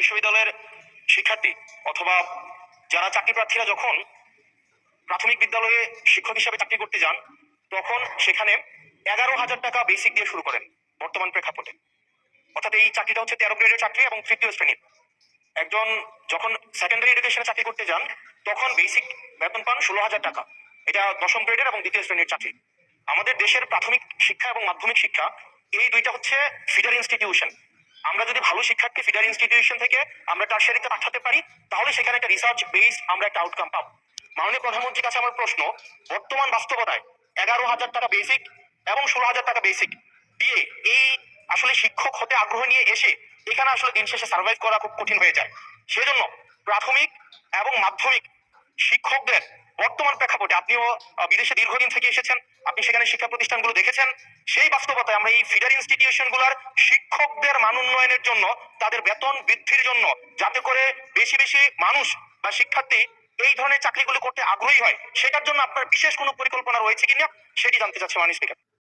বিশ্ববিদ্যালয়ের শিক্ষার্থী অথবা যারা চাকরি প্রার্থীরা যখন প্রাথমিক বিদ্যালয়ে শিক্ষক হিসেবে চাকরি করতে যান, তখন সেখানে 11,000 টাকা বেসিক দিয়ে শুরু করেন বর্তমান প্রেক্ষাপটে। অর্থাৎ এই চাকরিটা হচ্ছে 13 গ্রেডের চাকরি এবং তৃতীয় শ্রেণীর। একজন যখন সেকেন্ডারি এডুকেশনে চাকরি করতে যান, তখন বেসিক বেতন পান 16,000 টাকা। এটা দশম গ্রেডের এবং দ্বিতীয় শ্রেণীর চাকরি। আমাদের দেশের প্রাথমিক শিক্ষা এবং মাধ্যমিক শিক্ষা এই দুইটা হচ্ছে ফিডার ইনস্টিটিউশন। আমরা যদি ভালো শিক্ষার্থী ফিডার ইনস্টিটিউশন থেকে আমরা টারশিয়ারিতে পাঠাতে পারি, তাহলে সেখানে একটা রিসার্চ বেসড আমরা একটা আউটকাম পাবো। মাননীয় প্রধানমন্ত্রীর কাছে আমার প্রশ্ন, বর্তমান বাস্তবতায় 11,000 টাকা বেসিক এবং 16,000 টাকা বেসিক দিয়ে এই আসলে শিক্ষক হতে আগ্রহ নিয়ে এসে এখানে আসলে দিন শেষে সার্ভাইভ করা খুব কঠিন হয়ে যায়। সেজন্য প্রাথমিক এবং মাধ্যমিক শিক্ষকদের বর্তমান প্রেক্ষাপটে, আপনিও বিদেশে দীর্ঘদিন থেকে এসেছেন, আপনি সেখানে শিক্ষা প্রতিষ্ঠানগুলো দেখেছেন, সেই বাস্তবতায় আমরা এই ফিডার ইনস্টিটিউশন গুলার শিক্ষকদের মান উন্নয়নের জন্য, তাদের বেতন বৃদ্ধির জন্য, যাতে করে বেশি বেশি মানুষ বা শিক্ষার্থী এই ধরনের চাকরিগুলো করতে আগ্রহী হয়, সেটার জন্য আপনার বিশেষ কোনো পরিকল্পনা রয়েছে কিনা সেটি জানতে চাচ্ছি মাননীয় স্পিকার।